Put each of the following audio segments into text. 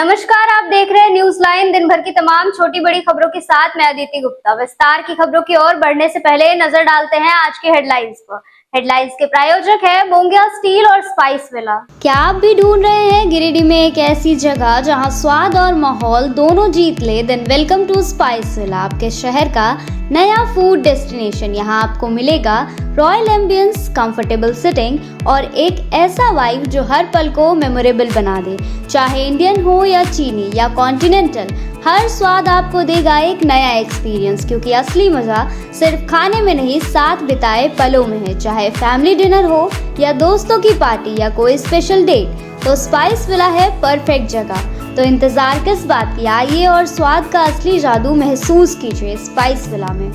नमस्कार, आप देख रहे हैं न्यूज लाइन। दिन भर की तमाम छोटी बड़ी खबरों के साथ मैं अदिति गुप्ता। विस्तार की खबरों की ओर बढ़ने से पहले नजर डालते हैं आज के हेडलाइंस पर। हेडलाइंस के प्रायोजक है मोंगिया स्टील और स्पाइस विला। क्या आप भी ढूंढ रहे हैं गिरिडीह में एक ऐसी जगह जहां स्वाद और माहौल दोनों जीत ले? Then welcome to spice villa, आपके शहर का नया फूड डेस्टिनेशन। यहाँ आपको मिलेगा रॉयल एम्बियंस, कंफर्टेबल सिटिंग और एक ऐसा वाइब जो हर पल को मेमोरेबल बना दे। चाहे इंडियन हो या चीनी या कॉन्टिनेंटल, हर स्वाद आपको देगा एक नया एक्सपीरियंस, क्योंकि असली मजा सिर्फ खाने में नहीं, साथ बिताए पलों में है। चाहे फैमिली डिनर हो या दोस्तों की पार्टी या कोई स्पेशल डेट, तो स्पाइस विला है परफेक्ट जगह। तो इंतजार किस बात की, आइए और स्वाद का असली जादू महसूस कीजिए स्पाइस विला में।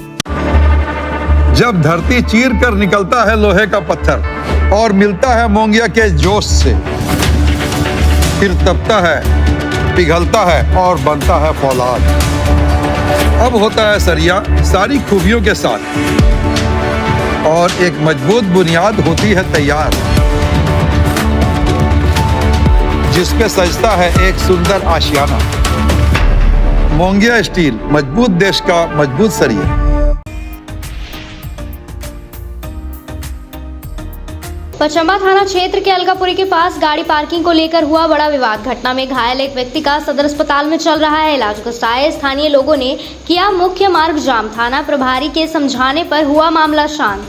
जब धरती चीर कर निकलता है लोहे का पत्थर और मिलता है मोंगिया के जोश से, फिर तपता है, पिघलता है और बनता है फौलाद। अब होता है सरिया सारी खूबियों के साथ और एक मजबूत बुनियाद होती है तैयार, जिस पे सजता है एक सुंदर आशियाना। मोंगिया स्टील, मजबूत देश का मजबूत सरिया। पचम्बा थाना क्षेत्र के अलकापुरी के पास गाड़ी पार्किंग को लेकर हुआ बड़ा विवाद। घटना में घायल एक व्यक्ति का सदर अस्पताल में चल रहा है इलाज। गुस्साए स्थानीय लोगों ने किया मुख्य मार्ग जाम। थाना प्रभारी के समझाने पर हुआ मामला शांत।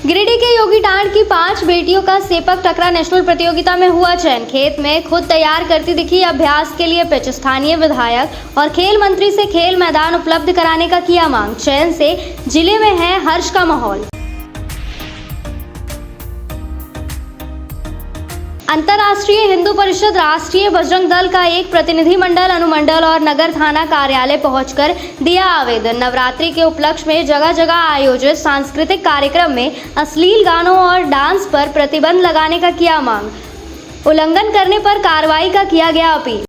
गिरिडीह के योगी टांड की 5 बेटियों का सेपक टकरा नेशनल प्रतियोगिता में हुआ चयन। खेत में खुद तैयार करती दिखी अभ्यास के लिए पिच। स्थानीय विधायक और खेल मंत्री से खेल मैदान उपलब्ध कराने का किया मांग। चयन से जिले में है हर्ष का माहौल। अंतर्राष्ट्रीय हिंदू परिषद, राष्ट्रीय बजरंग दल का एक प्रतिनिधिमंडल अनुमंडल और नगर थाना कार्यालय पहुंचकर दिया आवेदन। नवरात्रि के उपलक्ष्य में जगह जगह आयोजित सांस्कृतिक कार्यक्रम में अश्लील गानों और डांस पर प्रतिबंध लगाने का किया मांग। उल्लंघन करने पर कार्रवाई का किया गया अपील।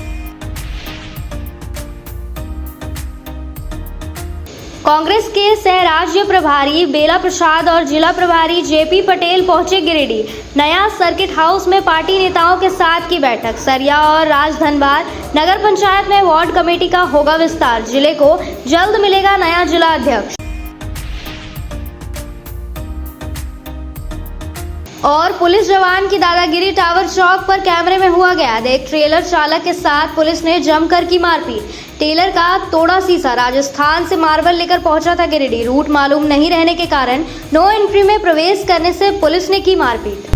कांग्रेस के सह राज्य प्रभारी बेला प्रसाद और जिला प्रभारी जेपी पटेल पहुंचे गिरिडीह। नया सर्किट हाउस में पार्टी नेताओं के साथ की बैठक। सरिया और राजधनबाद नगर पंचायत में वार्ड कमेटी का होगा विस्तार। जिले को जल्द मिलेगा नया जिला अध्यक्ष। और पुलिस जवान की दादागिरी, टावर चौक पर कैमरे में हुआ कैद। एक ट्रेलर चालक के साथ पुलिस ने जमकर की मारपीट। टेलर का तोड़ा शीशा। राजस्थान से मार्बल लेकर पहुंचा था गिरिडीह। रूट मालूम नहीं रहने के कारण नो एंट्री में प्रवेश करने से पुलिस ने की मारपीट।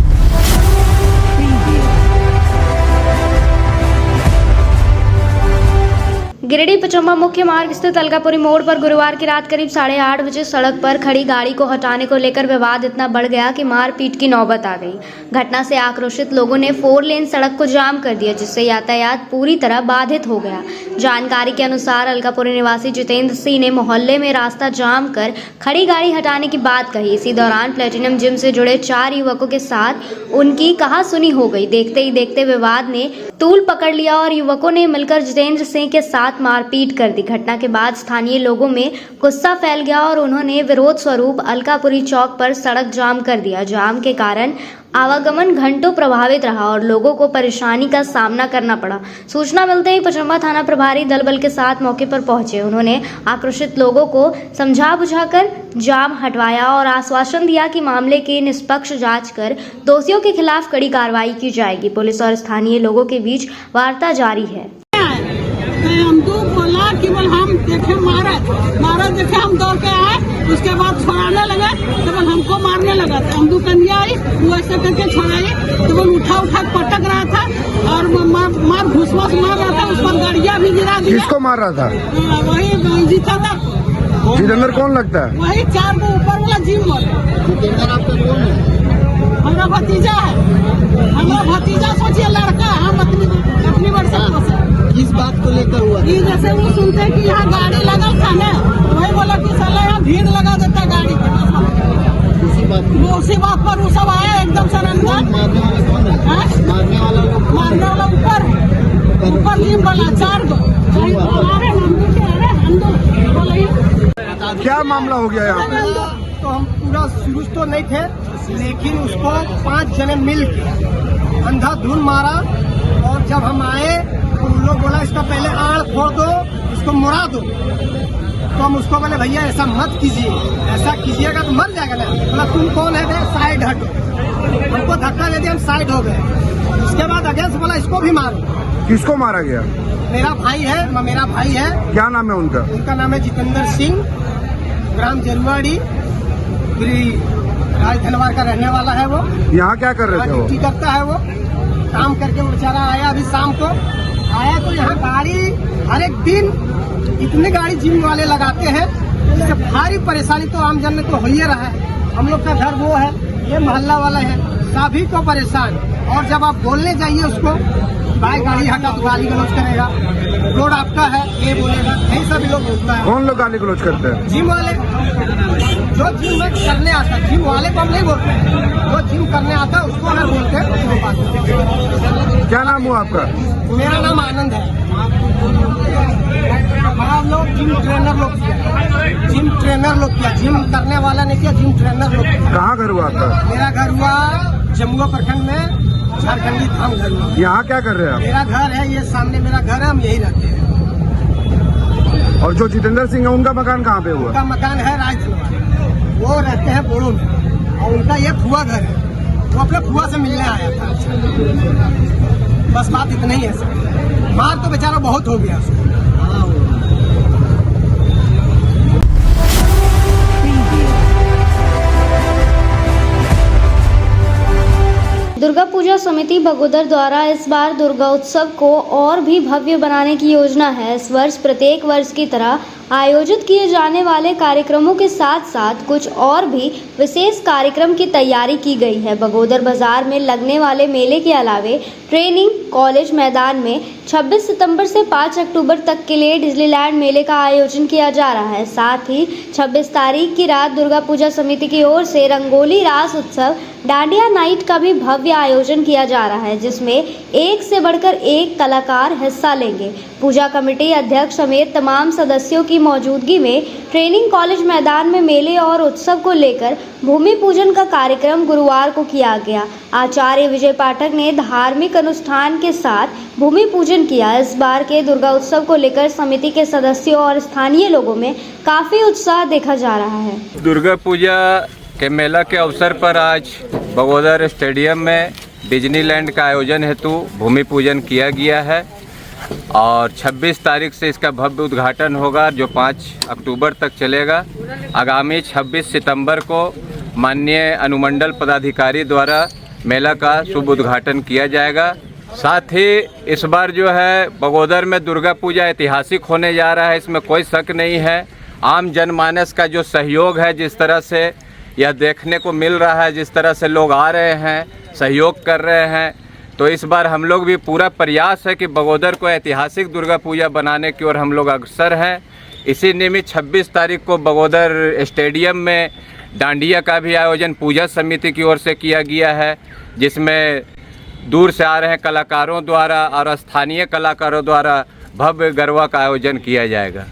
गिरिडीह पचम्बा मुख्य मार्ग स्थित अलकापुरी मोड़ पर गुरुवार की रात करीब 8:30 बजे सड़क पर खड़ी गाड़ी को हटाने को लेकर विवाद इतना बढ़ गया कि मारपीट की नौबत आ गई। घटना से आक्रोशित लोगों ने 4 लेन सड़क को जाम कर दिया, जिससे यातायात पूरी तरह बाधित हो गया। जानकारी के अनुसार अलकापुरी निवासी जितेंद्र सिंह ने मोहल्ले में रास्ता जाम कर खड़ी गाड़ी हटाने की बात कही। इसी दौरान प्लेटिनम जिम से जुड़े 4 युवकों के साथ उनकी कहासुनी हो गई। देखते ही देखते विवाद ने तूल पकड़ लिया और युवकों ने मिलकर जितेंद्र सिंह के साथ मारपीट कर दी। घटना के बाद स्थानीय लोगों में गुस्सा फैल गया और उन्होंने विरोध स्वरूप अलकापुरी चौक पर सड़क जाम कर दिया। जाम के कारण आवागमन घंटों प्रभावित रहा और लोगों को परेशानी का सामना करना पड़ा। सूचना मिलते ही पचम्बा थाना प्रभारी दल बल के साथ मौके पर पहुंचे। उन्होंने आक्रोशित लोगों को समझा बुझाकर जाम हटवाया और आश्वासन दिया कि मामले की निष्पक्ष जांच कर दोषियों के खिलाफ कड़ी कार्रवाई की जाएगी। पुलिस और स्थानीय लोगों के बीच वार्ता जारी है। हमको बोला कि बोल हम देखे मारा देखे, हम दौड़ के आए, उसके बाद छोड़ाने लगे तो बोल हमको मारने लगा। तो हम दुकनिया आई, वो ऐसे करके छोड़ाई तो बोल उठा पटक रहा था और मार घुसवास मार रहा था। उस पर गाड़ियाँ भी गिरा दी। किसको मार रहा था? वही जीता था। जितेंद्र कौन लगता है? वही 4 को ऊपर वाला जिम वाला। आपका कौन है? हमारा भतीजा है। हमारा भतीजा सोचिए लड़का, हम अपनी वर्षा। किस बात को लेकर हुआ? जैसे वो सुनते कि यहाँ गाड़ी लगा था ना, वही बोला कि साला यहाँ भीड़ लगा देता गाड़ी के। उसी बात पर वो सब आया एकदम से अंदर। मारने वाला ऊपर जिम वाला 4 को। क्या मामला हो गया यहाँ पे? तो हम पूरा शुरू तो नहीं थे, लेकिन उसको 5 जने मिल के अंधाधुन मारा। और जब हम आए तो उन लोग बोला इसका पहले आड़ फोड़ दो, इसको मुड़ा दो। तो हम उसको बोले भैया ऐसा मत कीजिए, ऐसा कीजिएगा तो मर जाएगा ना। बोला तुम कौन है बे, साइड हटो। हमको धक्का दे दिया, हम साइड हो गए। उसके बाद अगेंस्ट बोला इसको भी मारो। किसको मारा गया? मेरा भाई है। क्या नाम है उनका? उनका नाम है जितेंद्र सिंह, ग्राम जरुआड़ी, राजधनवार का रहने वाला है वो। यहाँ क्या कर रहे थे वो? ड्यूटी करता है वो, काम करके वो बेचारा आया अभी शाम को आया। तो यहाँ गाड़ी हर एक दिन इतनी गाड़ी जिम वाले लगाते हैं, इससे भारी परेशानी तो आम जन को हो ही रहा है। हम लोग का घर वो है, ये मोहल्ला वाला है, सभी को परेशान। और जब आप बोलने जाइए उसको भाई गाड़ी हटा तो गाली गलौज करेगा, रोड आपका है ये बोलेगा, यही सभी लोग बोलता है। कौन लोग गाली गलौज करते हैं? जिम वाले, जो जिम में करने आता है, जिम वाले को हम नहीं बोलते, जो जिम करने आता है उसको हम बोलते हैं। क्या नाम हुआ आपका? मेरा नाम आनंद है। हम लोग जिम ट्रेनर लोग किया, जिम करने वाला नहीं किया, जिम ट्रेनर लोग किया। कहाँ घर हुआ आपका? मेरा घर हुआ जमुआ प्रखंड में, झारखंडी धाम घर हुआ। यहाँ क्या कर रहे हैं आप? मेरा घर है, ये सामने मेरा घर है, हम यही रहते हैं। और जो जितेंद्र सिंह है उनका मकान कहाँ पे हुआ? उनका मकान है राजधनवार, वो रहते हैं बोड़ो में। और उनका ये फुआ घर है, वो अपने फुआ से मिलने आया था। बस बात इतना ही है सर। मार तो बेचारा बहुत हो गया उसको। दुर्गा पूजा समिति बगोदर द्वारा इस बार दुर्गा उत्सव को और भी भव्य बनाने की योजना है। इस वर्ष प्रत्येक वर्ष की तरह आयोजित किए जाने वाले कार्यक्रमों के साथ साथ कुछ और भी विशेष कार्यक्रम की तैयारी की गई है। बगोदर बाजार में लगने वाले मेले के अलावे ट्रेनिंग कॉलेज मैदान में 26 सितंबर से 5 अक्टूबर तक के लिए डिज्नीलैंड मेले का आयोजन किया जा रहा है। साथ ही 26 तारीख की रात दुर्गा पूजा समिति की ओर से रंगोली रास उत्सव डांडिया नाइट का भी भव्य आयोजन किया जा रहा है, जिसमें एक से बढ़कर एक कलाकार हिस्सा लेंगे। पूजा कमेटी अध्यक्ष समेत तमाम सदस्यों की मौजूदगी में ट्रेनिंग कॉलेज मैदान में मेले और उत्सव को लेकर भूमि पूजन का कार्यक्रम गुरुवार को किया गया। आचार्य विजय पाठक ने धार्मिक अनुष्ठान के साथ भूमि पूजन किया। इस बार के दुर्गा उत्सव को लेकर समिति के सदस्यों और स्थानीय लोगों में काफी उत्साह देखा जा रहा है। दुर्गा पूजा के मेला के अवसर पर आज बगोदर स्टेडियम में डिज्नीलैंड का आयोजन हेतु भूमि पूजन किया गया है और 26 तारीख से इसका भव्य उद्घाटन होगा, जो 5 अक्टूबर तक चलेगा। आगामी 26 सितंबर को माननीय अनुमंडल पदाधिकारी द्वारा मेला का शुभ उद्घाटन किया जाएगा। साथ ही इस बार जो है बगोदर में दुर्गा पूजा ऐतिहासिक होने जा रहा है, इसमें कोई शक नहीं है। आम जनमानस का जो सहयोग है, जिस तरह से यह देखने को मिल रहा है, जिस तरह से लोग आ रहे हैं, सहयोग कर रहे हैं, तो इस बार हम लोग भी पूरा प्रयास है कि बगोदर को ऐतिहासिक दुर्गा पूजा बनाने की ओर हम लोग अग्रसर हैं। इसी निमित्त 26 तारीख को बगोदर स्टेडियम में डांडिया का भी आयोजन पूजा समिति की ओर से किया गया है, जिसमें दूर से आ रहे कलाकारों द्वारा और स्थानीय कलाकारों द्वारा भव्य गरबा का आयोजन किया जाएगा।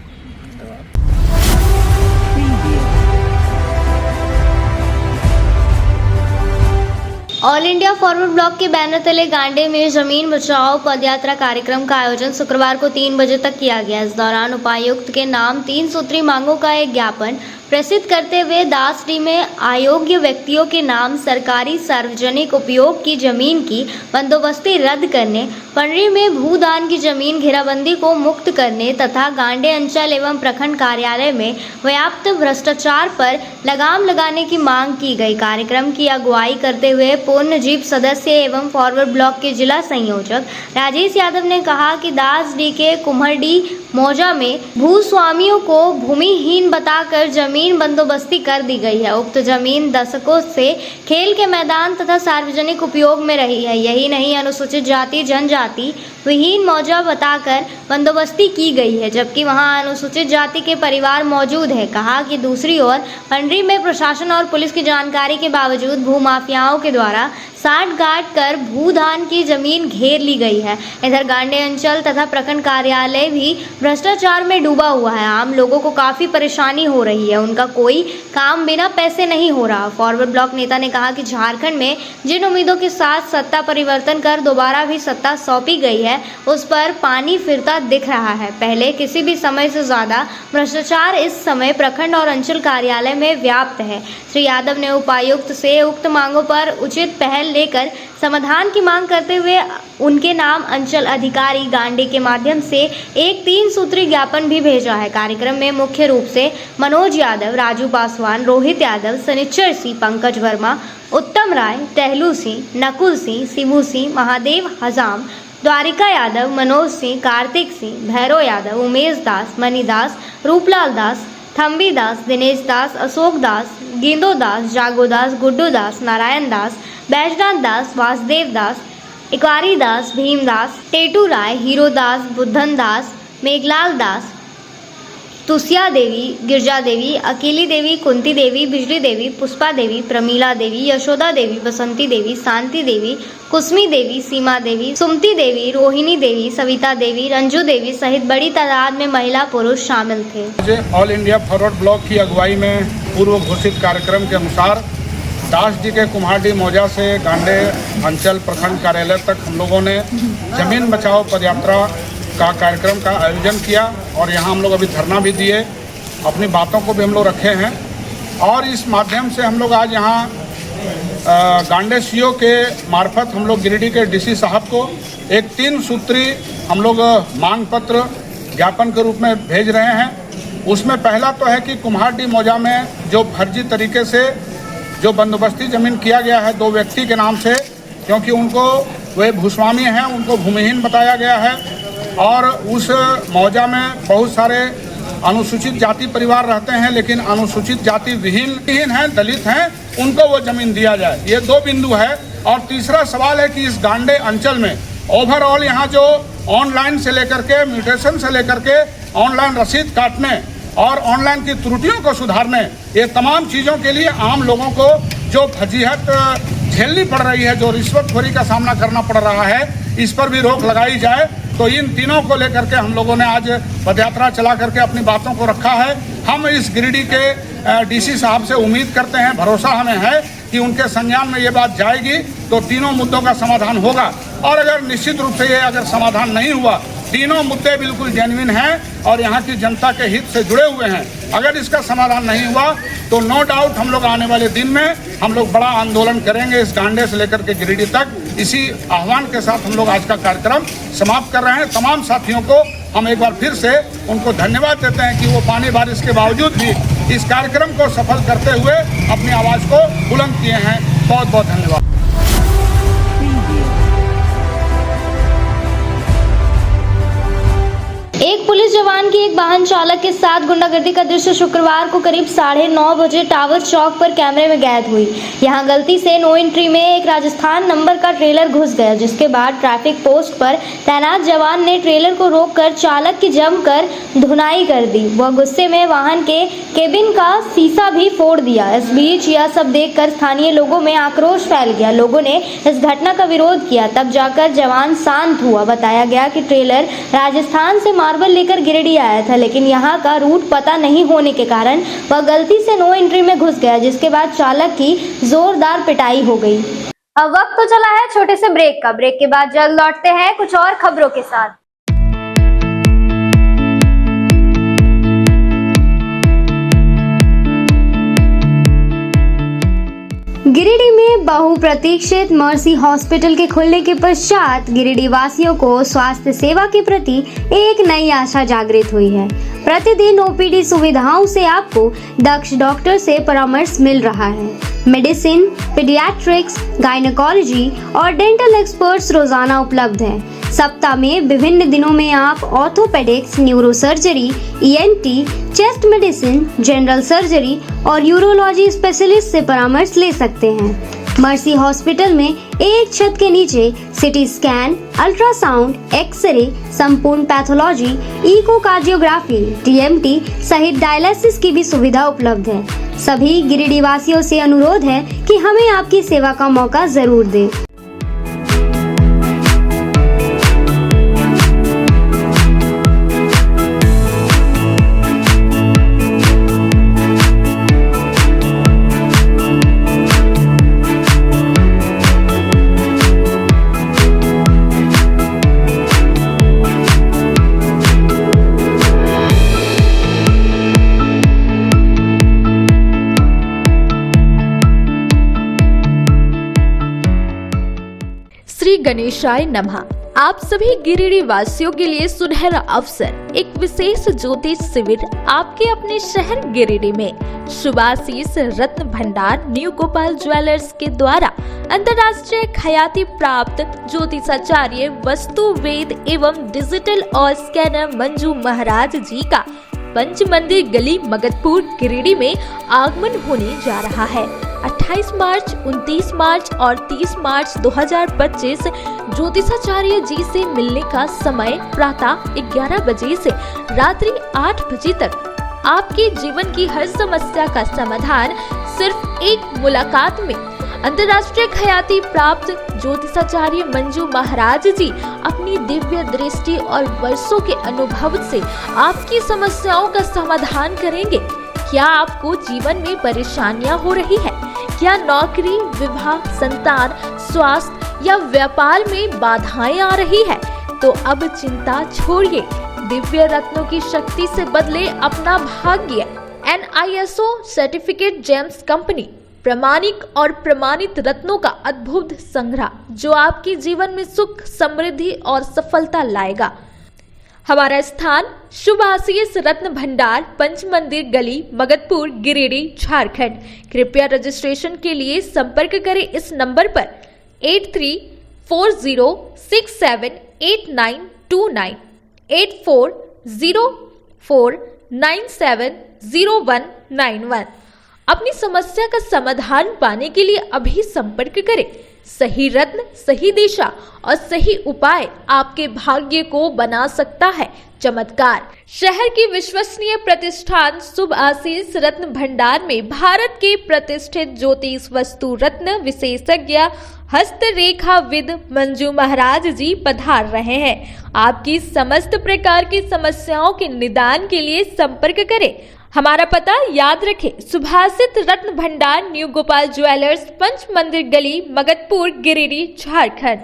ऑल इंडिया फॉरवर्ड ब्लॉक के बैनर तले गांडे में जमीन बचाओ पदयात्रा कार्यक्रम का आयोजन शुक्रवार को 3 बजे तक किया गया। इस दौरान उपायुक्त के नाम 3 सूत्री मांगों का एक ज्ञापन प्रसिद्ध करते हुए दासडी में अयोग्य व्यक्तियों के नाम सरकारी सार्वजनिक उपयोग की जमीन की बंदोबस्ती रद्द करने, पंडरी में भूदान की जमीन घेराबंदी को मुक्त करने तथा गांडे अंचल एवं प्रखंड कार्यालय में व्याप्त भ्रष्टाचार पर लगाम लगाने की मांग की गई। कार्यक्रम की अगुवाई करते हुए पूर्ण जीप सदस्य एवं फॉरवर्ड ब्लॉक के जिला संयोजक राजेश यादव ने कहा कि दासडी के कुम्हरडी मौजा में भूस्वामियों को भूमिहीन बताकर जमीन बंदोबस्ती कर दी गई है। उक्त जमीन दशकों से खेल के मैदान तथा सार्वजनिक उपयोग में रही है। यही नहीं, अनुसूचित जाति जनजाति विहीन मौजा बताकर बंदोबस्ती की गई है, जबकि वहां अनुसूचित जाति के परिवार मौजूद है। कहा कि दूसरी ओर पंडरी में प्रशासन और पुलिस की जानकारी के बावजूद भूमाफियाओं के द्वारा साठ गांठ कर भूधान की जमीन घेर ली गई है। इधर गांडे अंचल तथा प्रखंड कार्यालय भी भ्रष्टाचार में डूबा हुआ है। आम लोगों को काफी परेशानी हो रही है, उनका कोई काम बिना पैसे नहीं हो रहा। फॉरवर्ड ब्लॉक नेता ने कहा कि झारखंड में जिन उम्मीदों के साथ सत्ता परिवर्तन कर दोबारा भी सत्ता सौंपी गई है, उस पर पानी फिरता दिख रहा है। पहले किसी भी समय से ज्यादा भ्रष्टाचार इस समय प्रखंड और अंचल कार्यालय में व्याप्त है। श्री यादव ने उपायुक्त से उक्त मांगों पर उचित पहल लेकर समाधान की मांग करते हुए उनके नाम अंचल अधिकारी गांडे के माध्यम से एक 3 सूत्री ज्ञापन भी भेजा है। कार्यक्रम में मुख्य रूप से मनोज यादव, राजू पासवान, रोहित यादव, सनिच्चर सिंह, पंकज वर्मा, उत्तम राय, टहलू सिंह, नकुल सिंह, शिबू सिंह, महादेव हजाम, द्वारिका यादव, मनोज सिंह, कार्तिक सिंह, भैरव यादव, उमेश दास, मनी दास, रूपलाल दास, थम्बी दास, दिनेश दास, अशोक दास, गेंदो दास, जागो दास, गुड्डू दास, नारायण दास, बैजनाथ दास, वासुदेव दास, इकारी दास, भीम दास, टेटू राय, हीरो दास, बुद्धन दास, मेघलाल दास, तुसिया देवी, गिरजा देवी, अकेली देवी, कुंती देवी, बिजली देवी, पुष्पा देवी, प्रमीला देवी, यशोदा देवी, बसंती देवी, शांति देवी, कुसमी देवी, सीमा देवी, सुमति देवी, रोहिणी देवी, सविता देवी, रंजू देवी सहित बड़ी तादाद में महिला पुरुष शामिल थे। ऑल इंडिया फॉरवर्ड ब्लॉक की अगुवाई में पूर्व घोषित कार्यक्रम के अनुसार दास जी के कुम्हारडी मौजा से गांडे अंचल प्रखंड कार्यालय तक हम लोगों ने जमीन बचाओ पदयात्रा का कार्यक्रम का आयोजन किया और यहाँ हम लोग अभी धरना भी दिए, अपनी बातों को भी हम लोग रखे हैं। और इस माध्यम से हम लोग आज यहाँ गांडे सीओ के मार्फत हम लोग गिरिडीह के डीसी साहब को एक 3 सूत्री हम लोग मांग पत्र ज्ञापन के रूप में भेज रहे हैं। उसमें पहला तो है कि कुम्हारडी मौजा में जो फर्जी तरीके से जो बंदोबस्ती ज़मीन किया गया है 2 व्यक्ति के नाम से, क्योंकि उनको वे भूस्वामी हैं, उनको भूमिहीन बताया गया है और उस मौजा में बहुत सारे अनुसूचित जाति परिवार रहते हैं, लेकिन अनुसूचित जाति विहीन हैं, दलित हैं, उनको वो ज़मीन दिया जाए। ये 2 बिंदु है। और तीसरा सवाल है कि इस गांडे अंचल में ओवरऑल यहाँ जो ऑनलाइन से लेकर के म्यूटेशन से लेकर के ऑनलाइन रसीद काटने और ऑनलाइन की त्रुटियों को सुधारने, ये तमाम चीज़ों के लिए आम लोगों को जो फजीहत झेलनी पड़ रही है, जो रिश्वतखोरी का सामना करना पड़ रहा है, इस पर भी रोक लगाई जाए। तो इन तीनों को लेकर के हम लोगों ने आज पदयात्रा चला करके अपनी बातों को रखा है। हम इस गिरिडीह के डीसी साहब से उम्मीद करते हैं, भरोसा हमें है कि उनके संज्ञान में ये बात जाएगी तो तीनों मुद्दों का समाधान होगा। और अगर निश्चित रूप से ये अगर समाधान नहीं हुआ, तीनों मुद्दे बिल्कुल जेन्युइन हैं और यहाँ की जनता के हित से जुड़े हुए हैं, अगर इसका समाधान नहीं हुआ तो नो डाउट हम लोग आने वाले दिन में हम लोग बड़ा आंदोलन करेंगे इस गांडे से लेकर के गिरिडीह तक। इसी आह्वान के साथ हम लोग आज का कार्यक्रम समाप्त कर रहे हैं। तमाम साथियों को हम एक बार फिर से उनको धन्यवाद देते हैं कि वो पानी बारिश के बावजूद भी इस कार्यक्रम को सफल करते हुए अपनी आवाज़ को बुलंद किए हैं। बहुत बहुत धन्यवाद। एक पुलिस जवान की एक वाहन चालक के साथ गुंडागर्दी का दृश्य शुक्रवार को करीब 9:30 बजे टावर चौक पर कैमरे में कैद हुई। यहां गलती से नो एंट्री में एक राजस्थान नंबर का ट्रेलर घुस गया, जिसके बाद ट्रैफिक पोस्ट पर तैनात जवान ने ट्रेलर को रोककर चालक की जमकर धुनाई कर दी। वह गुस्से में वाहन के केबिन का शीशा भी फोड़ दिया। इस बीच यह सब देखकर स्थानीय लोगों में आक्रोश फैल गया। लोगों ने इस घटना का विरोध किया, तब जाकर जवान शांत हुआ। बताया गया कि ट्रेलर राजस्थान से मार्बल लेकर गिरिडीह आया था, लेकिन यहाँ का रूट पता नहीं होने के कारण वह गलती से नो एंट्री में घुस गया, जिसके बाद चालक की जोरदार पिटाई हो गई। अब वक्त तो चला है छोटे से ब्रेक का। ब्रेक के बाद जल्द लौटते हैं कुछ और खबरों के साथ। गिरिडीह में बहुप्रतीक्षित मर्सी हॉस्पिटल के खुलने के पश्चात गिरिडीह वासियों को स्वास्थ्य सेवा के प्रति एक नई आशा जागृत हुई है। प्रतिदिन ओपीडी सुविधाओं से आपको दक्ष डॉक्टर से परामर्श मिल रहा है। मेडिसिन, पीडियाट्रिक्स, गायनेकोलॉजी और डेंटल एक्सपर्ट्स रोजाना उपलब्ध हैं। सप्ताह में विभिन्न दिनों में आप orthopaedics, neurosurgery, ENT, chest medicine, general surgery और यूरोलॉजी स्पेशलिस्ट से परामर्श ले सकते हैं। मर्सी हॉस्पिटल में एक छत के नीचे सिटी स्कैन, अल्ट्रासाउंड, एक्सरे, संपूर्ण पैथोलॉजी, इकोकार्डियोग्राफी, टीएमटी सहित डायलिसिस की भी सुविधा उपलब्ध है। सभी गिरिडीह वासियों से अनुरोध है कि हमें आपकी सेवा का मौका जरूर दें। श्री गणेशाय नमः। आप सभी गिरिडीह वासियों के लिए सुनहरा अवसर, एक विशेष ज्योतिष शिविर आपके अपने शहर गिरिडीह में शुभाशीष रत्न भंडार न्यू गोपाल ज्वेलर्स के द्वारा अंतर्राष्ट्रीय ख्याति प्राप्त ज्योतिषाचार्य वस्तु वेद एवं डिजिटल और स्कैनर मंजू महाराज जी का पंच मंदिर गली मगतपुर गिरिडीह में आगमन होने जा रहा है। 28 मार्च, 29 मार्च और 30 मार्च 2025 ज्योतिषाचार्य जी से मिलने का समय प्रातः 11 बजे से रात्रि 8 बजे तक। आपके जीवन की हर समस्या का समाधान सिर्फ एक मुलाकात में। अंतर्राष्ट्रीय ख्याति प्राप्त ज्योतिषाचार्य मंजू महाराज जी अपनी दिव्य दृष्टि और वर्षों के अनुभव से आपकी समस्याओं का समाधान करेंगे। क्या आपको जीवन में परेशानियां हो रही है? क्या नौकरी, विवाह, संतान, स्वास्थ्य या व्यापार में बाधाएं आ रही है? तो अब चिंता छोड़िए, दिव्य रत्नों की शक्ति से बदले अपना भाग्य। NISO सर्टिफिकेट जेम्स कंपनी प्रामाणिक और प्रमाणित रत्नों का अद्भुत संग्रह जो आपके जीवन में सुख, समृद्धि और सफलता लाएगा। हमारा स्थान शुभाशीष रत्न भंडार, पंच मंदिर गली, मगतपुर, गिरिडीह, झारखंड। कृपया रजिस्ट्रेशन के लिए संपर्क करें इस नंबर पर 8340678929 8404970191। अपनी समस्या का समाधान पाने के लिए अभी संपर्क करें। सही रत्न, सही दिशा और सही उपाय आपके भाग्य को बना सकता है चमत्कार। शहर की विश्वसनीय प्रतिष्ठान शुभाशीष रत्न भंडार में भारत के प्रतिष्ठित ज्योतिष वस्तु रत्न विशेषज्ञ हस्तरेखाविद मंजू महाराज जी पधार रहे हैं। आपकी समस्त प्रकार की समस्याओं के निदान के लिए संपर्क करें। हमारा पता याद रखें, शुभाशीष रत्न भंडार न्यू गोपाल ज्वेलर्स, पंच मंदिर गली, मगतपुर, गिरिडीह, झारखंड।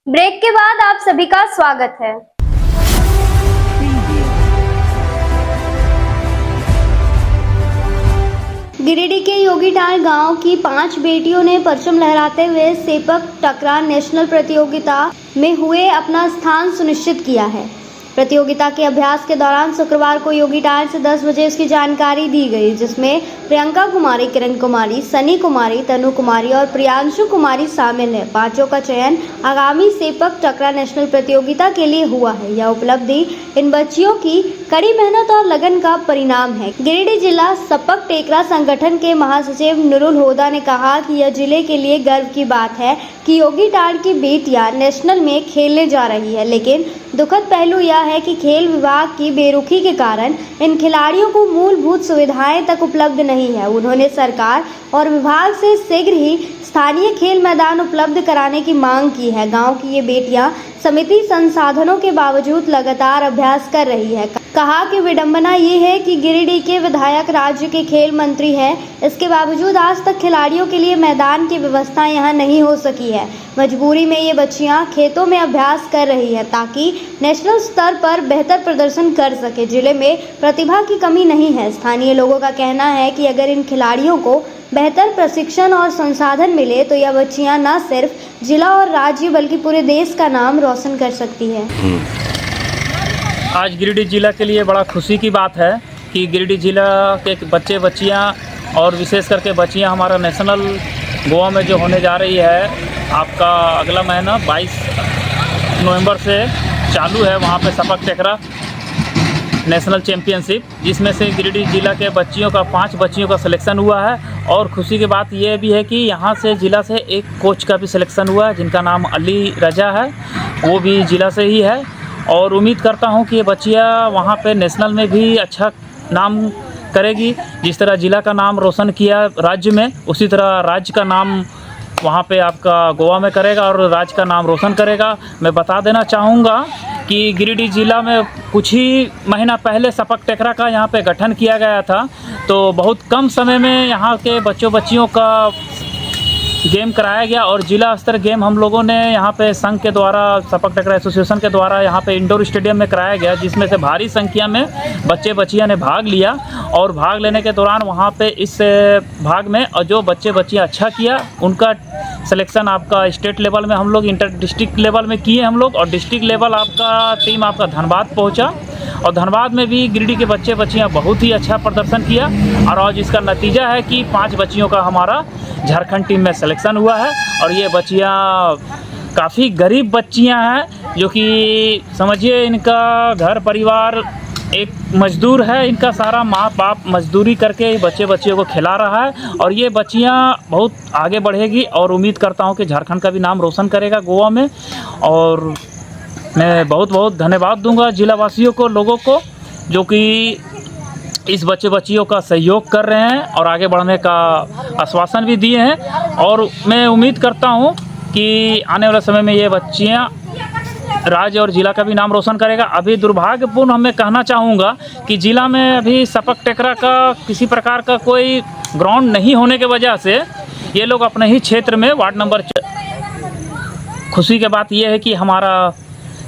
ब्रेक के बाद आप सभी का स्वागत है। गिरिडीह के योगीटाल गांव की 5 बेटियों ने परचम लहराते हुए सेपक टकरा नेशनल प्रतियोगिता में हुए अपना स्थान सुनिश्चित किया है। प्रतियोगिता के अभ्यास के दौरान शुक्रवार को योगीटाल से 10 बजे इसकी जानकारी दी गई, जिसमें प्रियंका कुमारी, किरण कुमारी, सनी कुमारी, तनु कुमारी और प्रियांशु कुमारी शामिल है। 5 का चयन आगामी सेपक टकरा नेशनल प्रतियोगिता के लिए हुआ है। यह उपलब्धि इन बच्चियों की कड़ी मेहनत और लगन का परिणाम है। गिरिडीह जिला सपक टेकरा संगठन के महासचिव नुरुल होदा ने कहा कि यह जिले के लिए गर्व की बात है कि योगीटाल की बेटियां नेशनल में खेलने जा रही है, लेकिन दुखद पहलू यह है कि खेल विभाग की बेरुखी के कारण इन खिलाड़ियों को मूलभूत सुविधाएं तक उपलब्ध नहीं है। उन्होंने सरकार और विभाग से शीघ्र ही स्थानीय खेल मैदान उपलब्ध कराने की मांग की है। गांव की ये बेटियां समिति संसाधनों के बावजूद लगातार अभ्यास कर रही है। कहा कि विडंबना ये है कि गिरिडीह के विधायक राज्य के खेल मंत्री हैं, इसके बावजूद आज तक खिलाड़ियों के लिए मैदान की व्यवस्था यहां नहीं हो सकी है। मजबूरी में ये बच्चियां खेतों में अभ्यास कर रही है ताकि नेशनल स्तर पर बेहतर प्रदर्शन कर सके। जिले में प्रतिभा की कमी नहीं है। स्थानीय लोगों का कहना है कि अगर इन खिलाड़ियों को बेहतर प्रशिक्षण और संसाधन मिले तो यह बच्चियां न सिर्फ जिला और राज्य बल्कि पूरे देश का नाम रोशन कर सकती है। आज गिरिडीह जिला के लिए बड़ा खुशी की बात है कि गिरिडीह जिला के बच्चे बच्चियां और विशेष करके बच्चियां हमारा नेशनल गोवा में जो होने जा रही है, आपका अगला महीना 22 नवंबर से चालू है। वहाँ पे सपक टेकरा नेशनल चैम्पियनशिप, जिसमें से गिरिडीह जिला के बच्चियों का 5 बच्चियों का सिलेक्शन हुआ है। और खुशी की बात यह भी है कि यहाँ से जिला से एक कोच का भी सिलेक्शन हुआ है जिनका नाम अली रजा है, वो भी जिला से ही है। और उम्मीद करता हूँ कि ये बच्चियाँ वहाँ पे नेशनल में भी अच्छा नाम करेगी। जिस तरह ज़िला का नाम रोशन किया राज्य में, उसी तरह राज्य का नाम वहाँ पे आपका गोवा में करेगा और राज्य का नाम रोशन करेगा। मैं बता देना चाहूँगा कि गिरिडीह ज़िला में कुछ ही महीना पहले सपक टेकरा का यहाँ पे गठन किया गया था, तो बहुत कम समय में यहाँ के बच्चियों का गेम कराया गया और ज़िला स्तर गेम हम लोगों ने यहाँ पे संघ के द्वारा, सपक टेकरा एसोसिएशन के द्वारा यहाँ पे इंडोर स्टेडियम में कराया गया, जिसमें से भारी संख्या में बच्चियाँ ने भाग लिया। और भाग लेने के दौरान वहाँ पे इस भाग में और जो बच्चियाँ अच्छा किया उनका सिलेक्शन आपका स्टेट लेवल में हम लोग इंटर डिस्ट्रिक्ट लेवल में किए हम लोग, और डिस्ट्रिक्ट लेवल आपका टीम आपका धनबाद पहुँचा और धनबाद में भी गिरिडीह के बच्चियाँ बहुत ही अच्छा प्रदर्शन किया। और आज इसका नतीजा है कि 5 बच्चियों का हमारा झारखंड टीम में सिलेक्शन हुआ है। और ये बच्चियाँ काफ़ी गरीब बच्चियाँ हैं, जो कि समझिए इनका घर परिवार एक मजदूर है, इनका सारा माँ बाप मजदूरी करके बच्चियों को खिला रहा है। और ये बच्चियाँ बहुत आगे बढ़ेगी और उम्मीद करता हूँ कि झारखंड का भी नाम रोशन करेगा गोवा में। और मैं बहुत बहुत धन्यवाद दूंगा जिला वासियों को, लोगों को, जो कि इस बच्चियों का सहयोग कर रहे हैं और आगे बढ़ने का आश्वासन भी दिए हैं। और मैं उम्मीद करता हूं कि आने वाले समय में ये बच्चियां राज्य और ज़िला का भी नाम रोशन करेगा। अभी दुर्भाग्यपूर्ण हमें कहना चाहूँगा कि ज़िला में अभी सपक टेकरा का किसी प्रकार का कोई ग्राउंड नहीं होने के वजह से ये लोग अपने ही क्षेत्र में वार्ड नंबर खुशी की बात यह है कि हमारा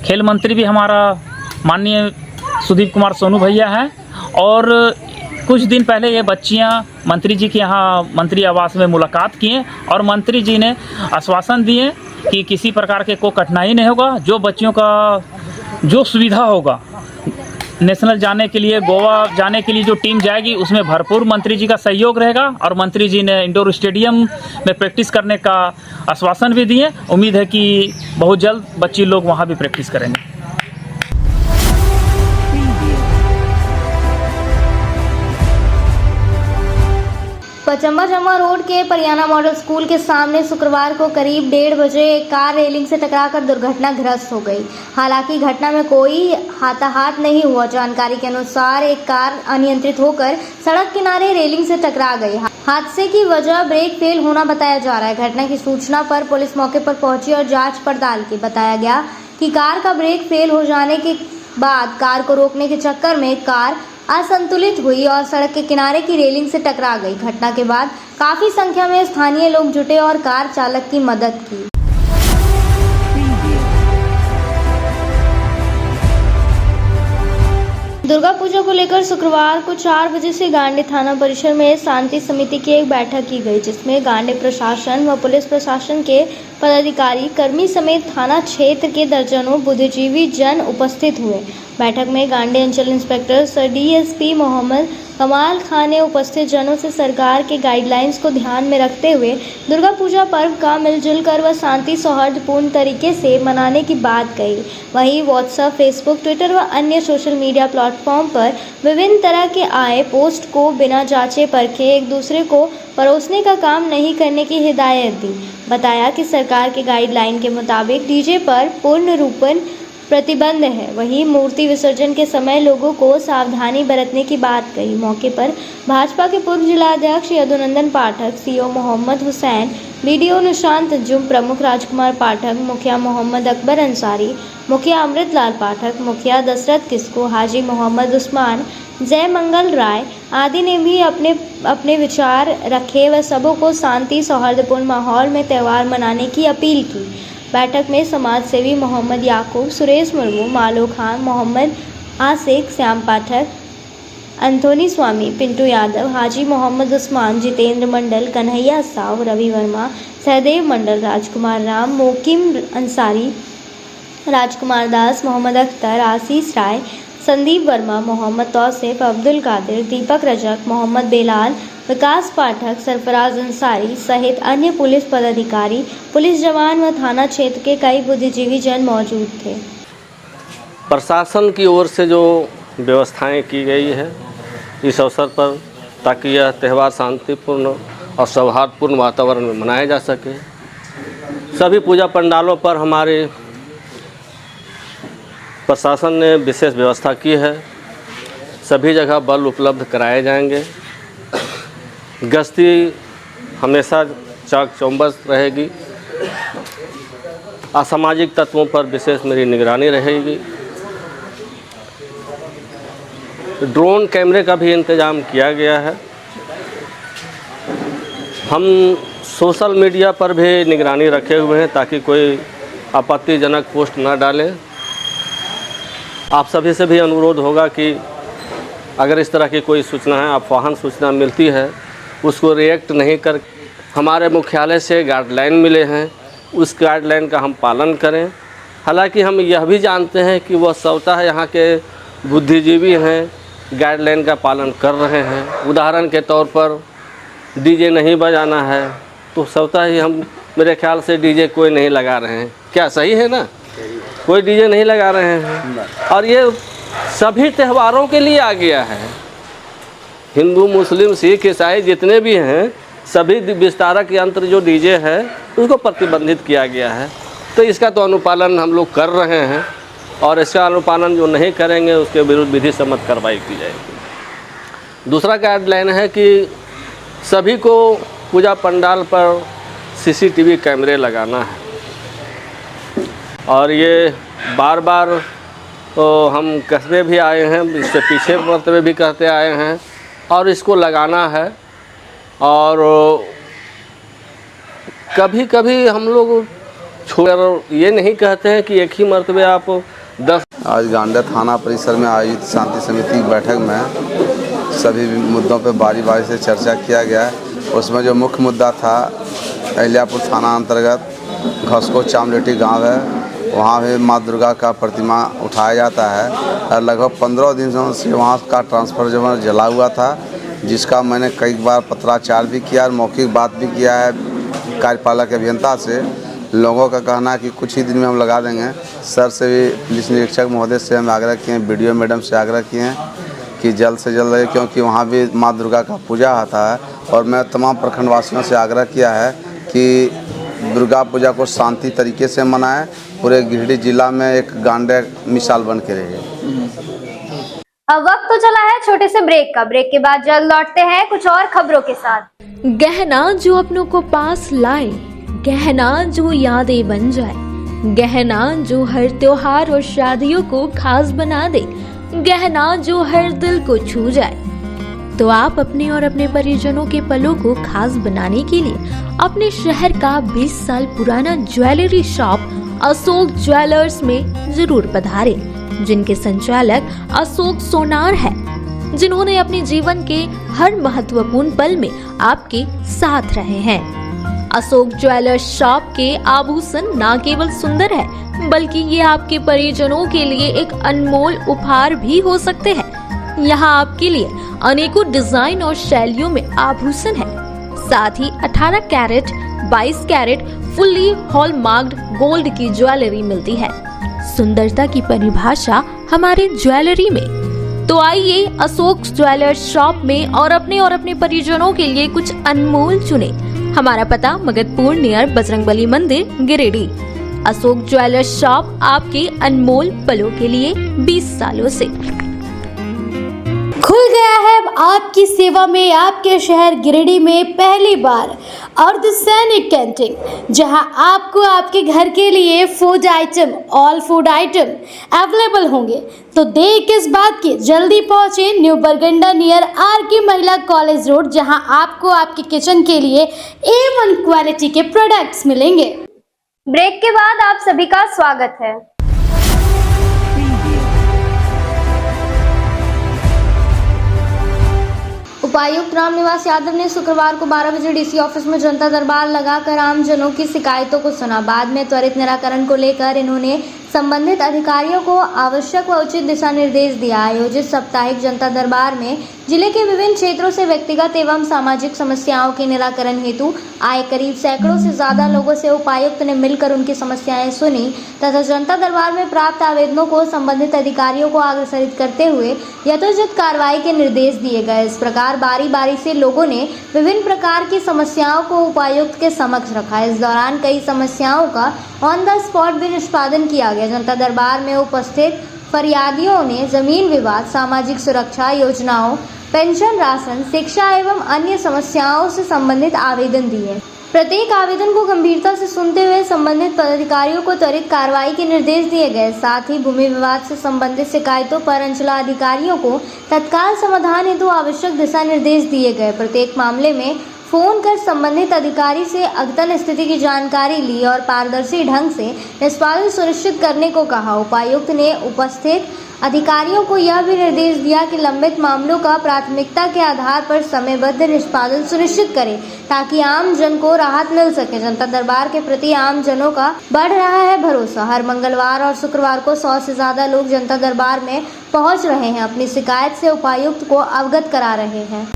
खेल मंत्री भी हमारा माननीय सुदीप कुमार सोनू भैया हैं। और कुछ दिन पहले ये बच्चियां मंत्री जी के यहाँ मंत्री आवास में मुलाकात किए और मंत्री जी ने आश्वासन दिए कि किसी प्रकार के कोई कठिनाई नहीं होगा। जो बच्चियों का जो सुविधा होगा, नेशनल जाने के लिए, गोवा जाने के लिए जो टीम जाएगी, उसमें भरपूर मंत्री जी का सहयोग रहेगा। और मंत्री जी ने इंडोर स्टेडियम में प्रैक्टिस करने का आश्वासन भी दिए। उम्मीद है कि बहुत जल्द बच्ची लोग वहाँ भी प्रैक्टिस करेंगे। पचम्बा जमा रोड के परियाना मॉडल स्कूल के सामने शुक्रवार को करीब 1:30 बजे एक कार रेलिंग से टकराकर दुर्घटनाग्रस्त हो गई। हालांकि घटना में कोई हताहत नहीं हुआ। जानकारी के अनुसार एक कार अनियंत्रित होकर सड़क किनारे रेलिंग से टकरा गई। हादसे की वजह ब्रेक फेल होना बताया जा रहा है। घटना की सूचना पर पुलिस मौके पर पहुंची और जाँच पड़ताल की। बताया गया कि कार का ब्रेक फेल हो जाने के बाद कार को रोकने के चक्कर में कार असंतुलित हुई और सड़क के किनारे की रेलिंग से टकरा गई। घटना के बाद काफी संख्या में स्थानीय लोग जुटे और कार चालक की मदद की। दुर्गा पूजा को लेकर शुक्रवार को 4 बजे से गांडे थाना परिसर में शांति समिति की एक बैठक की गई, जिसमें गांडे प्रशासन व पुलिस प्रशासन के पदाधिकारी, कर्मी समेत थाना क्षेत्र के दर्जनों बुद्धिजीवी जन उपस्थित हुए। बैठक में गांडे अंचल इंस्पेक्टर सर डीएसपी मोहम्मद कमाल खान ने उपस्थित जनों से सरकार के गाइडलाइंस को ध्यान में रखते हुए दुर्गा पूजा पर्व का मिलजुल कर व शांति सौहार्दपूर्ण तरीके से मनाने की बात कही। वहीं व्हाट्सएप, फेसबुक, ट्विटर व अन्य सोशल मीडिया प्लेटफॉर्म पर विभिन्न तरह के आए पोस्ट को बिना जांचे परखे एक दूसरे को परोसने का काम नहीं करने की हिदायत दी। बताया कि सरकार के गाइडलाइन के मुताबिक डीजे पर पूर्ण रूपन प्रतिबंध है। वहीं मूर्ति विसर्जन के समय लोगों को सावधानी बरतने की बात कही। मौके पर भाजपा के पूर्व जिलाध्यक्ष यदुनंदन पाठक, सीओ मोहम्मद हुसैन, बीडीओ निशांत जुम, प्रमुख राजकुमार पाठक, मुखिया मोहम्मद अकबर अंसारी, मुखिया अमृतलाल पाठक, मुखिया दशरथ किस्को, हाजी मोहम्मद उस्मान, जय मंगल राय आदि ने भी अपने अपने विचार रखे व सबों को शांति सौहार्दपूर्ण माहौल में त्यौहार मनाने की अपील की। बैठक में समाज सेवी मोहम्मद याकूब, सुरेश मुर्मू, मालो खान, मोहम्मद आसिक, श्याम पाठक, अंथोनी स्वामी, पिंटू यादव, हाजी मोहम्मद उस्मान, जितेंद्र मंडल, कन्हैया साव, रवि वर्मा, सहदेव मंडल, राजकुमार राम, मोकिम अंसारी, राजकुमार दास, मोहम्मद अख्तर, आशीष राय, संदीप वर्मा, मोहम्मद तौसीफ, अब्दुल कादिर, दीपक रजक, मोहम्मद बेलाल, विकास पाठक, सरफराज अंसारी सहित अन्य पुलिस पदाधिकारी, पुलिस जवान व थाना क्षेत्र के कई बुद्धिजीवी जन मौजूद थे। प्रशासन की ओर से जो व्यवस्थाएं की गई है इस अवसर पर, ताकि यह त्यौहार शांतिपूर्ण और सौहार्दपूर्ण वातावरण में मनाया जा सके। सभी पूजा पंडालों पर हमारे प्रशासन ने विशेष व्यवस्था की है। सभी जगह बल उपलब्ध कराए जाएंगे। गश्ती हमेशा चाक चौबंद रहेगी। असामाजिक तत्वों पर विशेष मेरी निगरानी रहेगी। ड्रोन कैमरे का भी इंतज़ाम किया गया है। हम सोशल मीडिया पर भी निगरानी रखे हुए हैं ताकि कोई आपत्तिजनक पोस्ट ना डालें। आप सभी से भी अनुरोध होगा कि अगर इस तरह की कोई सूचना है, अफवाहन सूचना मिलती है, उसको रिएक्ट नहीं कर, हमारे मुख्यालय से गाइडलाइन मिले हैं, उस गाइडलाइन का हम पालन करें। हालांकि हम यह भी जानते हैं कि वह स्वतः यहाँ के बुद्धिजीवी हैं, गाइडलाइन का पालन कर रहे हैं। उदाहरण के तौर पर डीजे नहीं बजाना है तो स्वतः ही हम, मेरे ख्याल से डीजे कोई नहीं लगा रहे हैं। क्या सही है ना? कोई डीजे नहीं लगा रहे हैं। और ये सभी त्योहारों के लिए आ गया है। हिंदू, मुस्लिम, सिख, ईसाई जितने भी हैं, सभी विस्तारक यंत्र जो डीजे है उसको प्रतिबंधित किया गया है। तो इसका तो अनुपालन हम लोग कर रहे हैं और इसका अनुपालन जो नहीं करेंगे उसके विरुद्ध विधि सम्मत कार्रवाई की जाएगी। दूसरा गाइडलाइन है कि सभी को पूजा पंडाल पर सीसीटीवी कैमरे लगाना है और ये बार बार तो हम कहते भी आए हैं, इससे पीछे मरतबे भी कहते आए हैं और इसको लगाना है। और कभी कभी हम लोग छोड़ ये नहीं कहते हैं कि एक ही मरतबे आप 10। आज गांडे थाना परिसर में आयोजित शांति समिति की बैठक में सभी मुद्दों पर बारी बारी से चर्चा किया गया। उसमें जो मुख्य मुद्दा था, अहिल्यापुर थाना अंतर्गत घसको चामलेटी गांव है, वहाँ भी माँ दुर्गा का प्रतिमा उठाया जाता है और लगभग 15 दिन से वहाँ का ट्रांसफर जो जला हुआ था, जिसका मैंने कई बार पत्राचार भी किया और मौखिक बात भी किया है कार्यपालक अभियंता से। लोगों का कहना है कि कुछ ही दिन में हम लगा देंगे। सर से भी, पुलिस निरीक्षक महोदय से हम आग्रह किए हैं, BDO मैडम से आग्रह किए हैं कि जल्द से जल्द लगे, क्योंकि वहाँ भी माँ दुर्गा का पूजा होता है। और मैं तमाम प्रखंडवासियों से आग्रह किया है कि दुर्गा पूजा को शांति तरीके से मनाएं। पूरे गिरिडीह जिला में एक गांडे मिसाल बन के रही है। अब वक्त तो चला है छोटे से ब्रेक का। ब्रेक के बाद जल्द लौटते हैं कुछ और खबरों के साथ। गहना जो अपनों को पास लाए, गहना जो यादें बन जाए, गहना जो हर त्योहार और शादियों को खास बना दे, गहना जो हर दिल को छू जाए। तो आप अपने और अपने परिजनों के पलों को खास बनाने के लिए अपने शहर का 20 साल पुराना ज्वेलरी शॉप अशोक ज्वेलर्स में जरूर पधारें, जिनके संचालक अशोक सोनार है, जिन्होंने अपने जीवन के हर महत्वपूर्ण पल में आपके साथ रहे हैं। अशोक ज्वेलर्स शॉप के आभूषण न केवल सुंदर है, बल्कि ये आपके परिजनों के लिए एक अनमोल उपहार भी हो सकते हैं। यहाँ आपके लिए अनेकों डिजाइन और शैलियों में आभूषण है। साथ ही 18 कैरेट, 22 कैरेट फुल्ली हॉलमार्क्ड गोल्ड की ज्वेलरी मिलती है। सुंदरता की परिभाषा हमारे ज्वेलरी में। तो आइए अशोक ज्वेलर्स शॉप में और अपने परिजनों के लिए कुछ अनमोल चुने। हमारा पता मगधपुर नियर बजरंगबली मंदिर, गिरिडीह। अशोक ज्वेलर्स शॉप आपके अनमोल पलों के लिए 20 सालों से। खुल गया है अब आपकी सेवा में आपके शहर गिरिडीह में पहली बार अर्धसैनिक कैंटीन, जहां आपको आपके घर के लिए food item, all food item available होंगे। तो देर किस बात की, जल्दी पहुंचे न्यू बरगंडा नियर RK महिला कॉलेज रोड, जहां आपको आपके किचन के लिए A1 क्वालिटी के प्रोडक्ट्स मिलेंगे। ब्रेक के बाद आप सभी का स्वागत है। उपायुक्त रामनिवास यादव ने शुक्रवार को 12 बजे DC ऑफिस में जनता दरबार लगाकर आमजनों की शिकायतों को सुना। बाद में त्वरित निराकरण को लेकर इन्होंने संबंधित अधिकारियों को आवश्यक व उचित दिशा निर्देश दिया। आयोजित साप्ताहिक जनता दरबार में जिले के विभिन्न क्षेत्रों से व्यक्तिगत एवं सामाजिक समस्याओं के निराकरण हेतु आए करीब सैकड़ों से ज्यादा लोगों से उपायुक्त ने मिलकर उनकी समस्याएं सुनी तथा जनता दरबार में प्राप्त आवेदनों को संबंधित अधिकारियों को अग्रसरित करते हुए यथोचित कार्रवाई के निर्देश दिए गए। इस प्रकार बारी बारी से लोगों ने विभिन्न प्रकार की समस्याओं को उपायुक्त के समक्ष रखा। इस दौरान कई समस्याओं का ऑन द स्पॉट भी निष्पादन किया गया। जनता दरबार में उपस्थित फरियादियों ने जमीन विवाद, सामाजिक सुरक्षा योजनाओं, पेंशन, राशन, शिक्षा एवं अन्य समस्याओं से संबंधित आवेदन दिए। प्रत्येक आवेदन को गंभीरता से सुनते हुए संबंधित पदाधिकारियों को त्वरित कार्रवाई के निर्देश दिए गए। साथ ही भूमि विवाद से संबंधित शिकायतों पर अंचलाधिकारियों को तत्काल समाधान हेतु आवश्यक दिशा निर्देश दिए गए। प्रत्येक मामले में फोन कर संबंधित अधिकारी से अद्यतन स्थिति की जानकारी ली और पारदर्शी ढंग से निष्पादन सुनिश्चित करने को कहा। उपायुक्त ने उपस्थित अधिकारियों को यह भी निर्देश दिया कि लंबित मामलों का प्राथमिकता के आधार पर समयबद्ध निष्पादन सुनिश्चित करें ताकि आम जन को राहत मिल सके। जनता दरबार के प्रति आम जनों का बढ़ रहा है भरोसा। हर मंगलवार और शुक्रवार को 100 से ज्यादा लोग जनता दरबार में पहुंच रहे हैं, अपनी शिकायत से उपायुक्त को अवगत करा रहे हैं।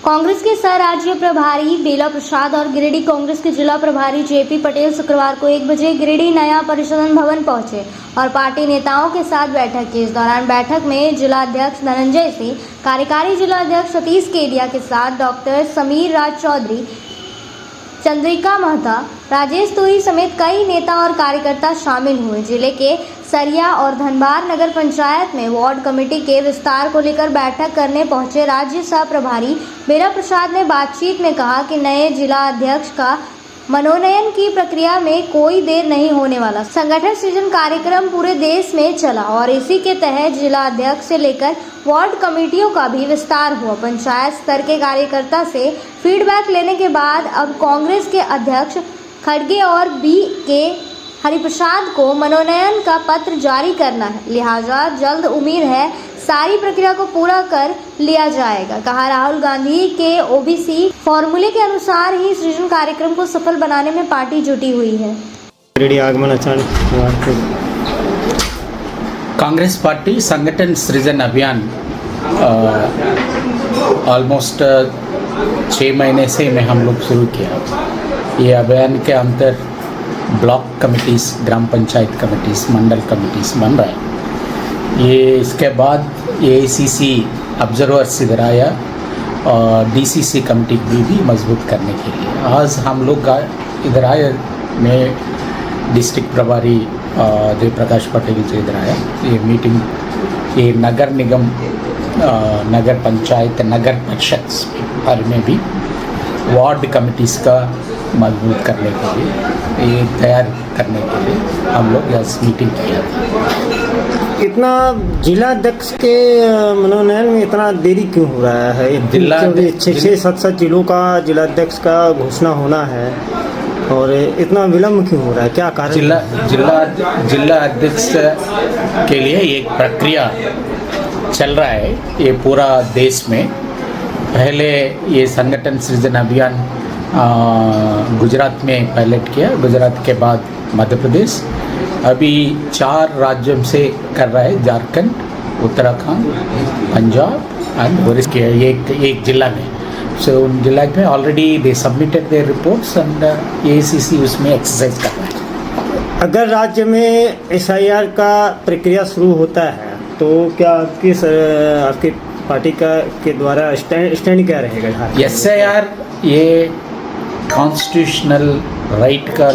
कांग्रेस के सह राज्य प्रभारी बेला प्रसाद और गिरिडीह कांग्रेस के जिला प्रभारी जेपी पटेल शुक्रवार को 1 बजे गिरिडीह नया परिसदन भवन पहुंचे और पार्टी नेताओं के साथ बैठक की। इस दौरान बैठक में जिला अध्यक्ष धनंजय सिंह, कार्यकारी जिला अध्यक्ष सतीश केडिया के साथ डॉक्टर समीर राज चौधरी, चंद्रिका महता, राजेश तुरी समेत कई नेता और कार्यकर्ता शामिल हुए। जिले के सरिया और धनबाद नगर पंचायत में वार्ड कमेटी के विस्तार को लेकर बैठक करने पहुंचे राज्य सह प्रभारी बेला प्रसाद ने बातचीत में कहा कि नए जिला अध्यक्ष का मनोनयन की प्रक्रिया में कोई देर नहीं होने वाला। संगठन सृजन कार्यक्रम पूरे देश में चला और इसी के तहत जिला अध्यक्ष से लेकर वार्ड कमेटियों का भी विस्तार हुआ। पंचायत स्तर के कार्यकर्ता से फीडबैक लेने के बाद अब कांग्रेस के अध्यक्ष खड़गे और बी के हरिप्रसाद को मनोनयन का पत्र जारी करना है, लिहाजा जल्द उम्मीद है सारी प्रक्रिया को पूरा कर लिया जाएगा। कहा, राहुल गांधी के ओबीसी फॉर्मूले के अनुसार ही सृजन कार्यक्रम को सफल बनाने में पार्टी जुटी हुई है। आगमन अचानक कांग्रेस पार्टी संगठन सृजन अभियान ऑलमोस्ट 6 महीने से में हम लोग शुरू किया। ये अभियान के अंतर ब्लॉक कमिटीज़, ग्राम पंचायत कमिटीज़, मंडल कमिटीज़ बन रहा है। ये इसके बाद AICC ऑब्जर्वर्स इधर आया और DCC कमेटी भी मजबूत करने के लिए आज हम लोग इधर आए। मैं डिस्ट्रिक्ट प्रभारी जयप्रकाश पटेल जी इधर आया। ये मीटिंग ये नगर निगम, नगर पंचायत, नगर परिषद हर में भी वार्ड कमिटीज़ का मजबूत करने के लिए, ये तैयार करने के लिए हम लोग यहाँ मीटिंग किया था। इतना जिला अध्यक्ष के मनोनयन में इतना देरी क्यों हो रहा है? 6-7 जिलों का जिला अध्यक्ष का घोषणा होना है और इतना विलम्ब क्यों हो रहा है, क्या कारण? जिला अध्यक्ष के लिए एक प्रक्रिया चल रहा है ये पूरा देश में। पहले ये संगठन सृजन अभियान गुजरात में पायलट किया, गुजरात के बाद मध्य प्रदेश, अभी 4 राज्यों से कर रहा है, झारखंड, उत्तराखंड, पंजाब एंड ओडिशा के एक जिला में। सो उन जिला में already they submitted there reports and AICC उसमें एक्सरसाइज कर रहा है। अगर राज्य में SIR का प्रक्रिया शुरू होता है तो क्या आपकी पार्टी के द्वारा स्टैंड क्या रहेगा? SIR ये कॉन्स्टिट्यूशनल राइट का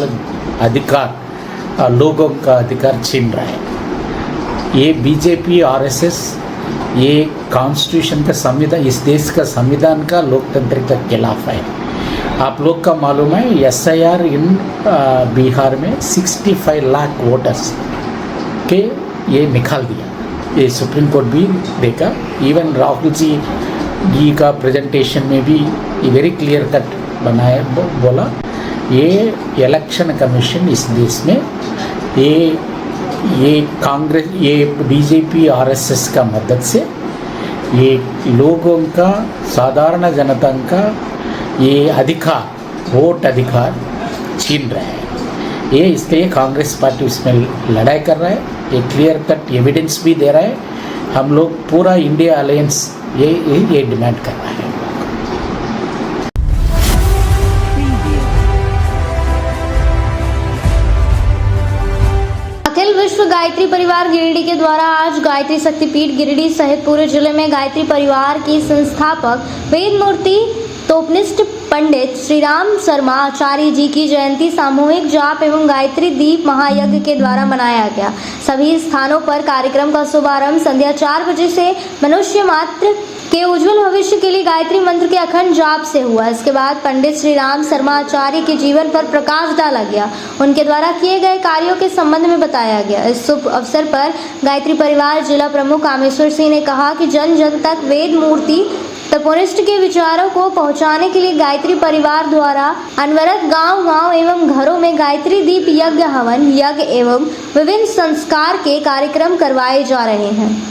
अधिकार, लोगों का अधिकार छीन रहा है। ये बीजेपी RSS ये कॉन्स्टिट्यूशन का संविधान, इस देश का संविधान का, लोकतंत्र के खिलाफ है। आप लोग का मालूम है SIR इन बिहार में 65 लाख वोटर्स के ये निकाल दिया। ये सुप्रीम कोर्ट भी देखा, इवन राहुल जी का प्रेजेंटेशन में भी ये वेरी क्लियर कट बनाया, बोला ये इलेक्शन कमीशन इस देश में ये कांग्रेस, ये बीजेपी RSS का मदद से ये लोगों का, साधारण जनता का ये अधिकार, वोट अधिकार छीन रहा है। ये इसलिए कांग्रेस पार्टी उसमें लड़ाई कर रहा है। ये क्लियर कट एविडेंस भी दे रहा है। हम लोग पूरा इंडिया अलायंस ये डिमांड कर रहा है। अखिल विश्व गायत्री परिवार गिरिडीह के द्वारा आज गायत्री शक्तिपीठ गिरिडीह सहित पूरे जिले में गायत्री परिवार की संस्थापक वेद मूर्ति तोपनिष्ठ पंडित श्री राम शर्मा आचार्य जी की जयंती सामूहिक जाप एवं गायत्री दीप महायज्ञ के द्वारा मनाया गया। सभी स्थानों पर कार्यक्रम का शुभारंभ संध्या 4 बजे से मनुष्य मात्र के उज्जवल भविष्य के लिए गायत्री मंत्र के अखंड जाप से हुआ। इसके बाद पंडित श्री राम शर्मा आचार्य के जीवन पर प्रकाश डाला गया, उनके द्वारा किए गए कार्यों के संबंध में बताया गया। इस शुभ अवसर पर गायत्री परिवार जिला प्रमुख कामेश्वर सिंह ने कहा कि जन जन तक वेद मूर्ति तपोनिष्ठ के विचारों को पहुंचाने के लिए गायत्री परिवार द्वारा अनवरत गांव-गांव एवं घरों में गायत्री दीप यज्ञ, हवन यज्ञ एवं विभिन्न संस्कार के कार्यक्रम करवाए जा रहे हैं।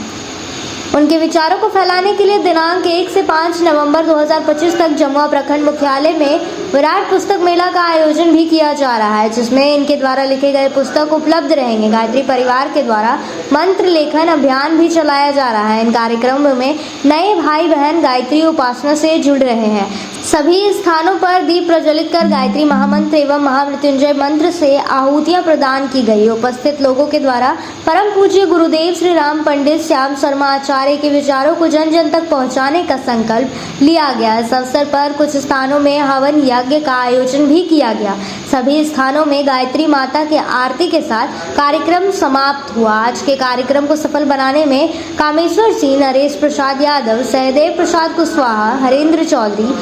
उनके विचारों को फैलाने के लिए दिनांक 1 से 5 नवंबर 2025 तक जमुआ प्रखंड मुख्यालय में विराट पुस्तक मेला का आयोजन भी किया जा रहा है, जिसमें इनके द्वारा लिखे गए पुस्तक उपलब्ध रहेंगे। गायत्री परिवार के द्वारा मंत्र लेखन अभियान भी चलाया जा रहा है। इन कार्यक्रमों में नए भाई बहन गायत्री उपासना से जुड़ रहे हैं। सभी स्थानों पर दीप प्रज्वलित कर गायत्री महामंत्र एवं महामृत्युंजय मंत्र से आहुतियां प्रदान की गई। उपस्थित लोगों के द्वारा परम पूज्य गुरुदेव श्री राम पंडित श्याम शर्मा आचार्य के विचारों को जन जन तक पहुंचाने का संकल्प लिया गया। इस अवसर पर कुछ स्थानों में हवन यज्ञ का आयोजन भी किया गया। सभी स्थानों में गायत्री माता के आरती के साथ कार्यक्रम समाप्त हुआ। आज के कार्यक्रम को सफल बनाने में कामेश्वर सिंह, नरेश प्रसाद यादव, सहदेव प्रसाद कुशवाहा, हरेंद्र चौधरी,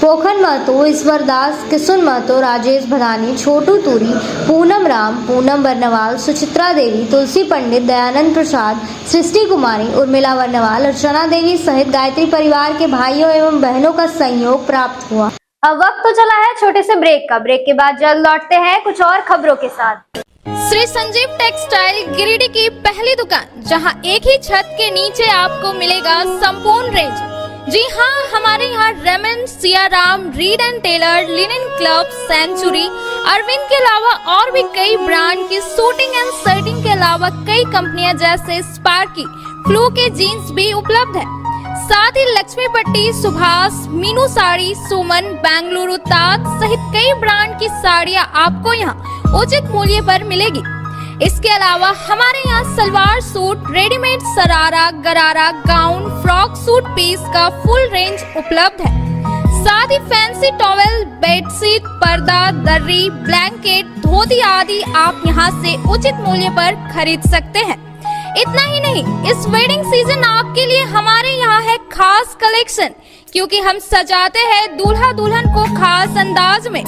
पोखन महतो, ईश्वर दास, किशुन महतो, राजेश भदानी, छोटू तूरी, पूनम राम, पूनम वर्णवाल, सुचित्रा देवी, तुलसी पंडित, दयानंद प्रसाद, सृष्टि कुमारी, उर्मिला वर्णवाल, अर्चना देवी सहित गायत्री परिवार के भाइयों एवं बहनों का सहयोग प्राप्त हुआ। अब वक्त तो चला है छोटे से ब्रेक का। ब्रेक के बाद जल्द लौटते हैं कुछ और खबरों के साथ। श्री संजीव टेक्सटाइल गिरिडीह की पहली दुकान, जहां एक ही छत के नीचे आपको मिलेगा संपूर्ण रेंज। जी हाँ, हमारे यहाँ Raymond, Siyaram, Reid and Taylor, linen club, Century, Arvind के अलावा और भी कई ब्रांड की सूटिंग एंड शर्टिंग के अलावा कई कंपनियां जैसे स्पार्की, फ्लू के जीन्स भी उपलब्ध है। साथ ही लक्ष्मी पट्टी, सुभाष, मीनू साड़ी, सुमन, बेंगलुरु ताज सहित कई ब्रांड की साड़ियां आपको यहाँ उचित मूल्य पर मिलेगी। इसके अलावा हमारे यहाँ सलवार सूट, रेडीमेड सरारा, गरारा, गाउन, फ्रॉक सूट पीस का फुल रेंज उपलब्ध है। साथ ही फैंसी टॉवेल, बेडशीट, पर्दा, दर्री, ब्लैंकेट, धोती आदि आप यहाँ से उचित मूल्य पर खरीद सकते हैं। इतना ही नहीं, इस वेडिंग सीजन आपके लिए हमारे यहाँ है खास कलेक्शन, क्योंकि हम सजाते हैं दूल्हा दुल्हन को खास अंदाज में।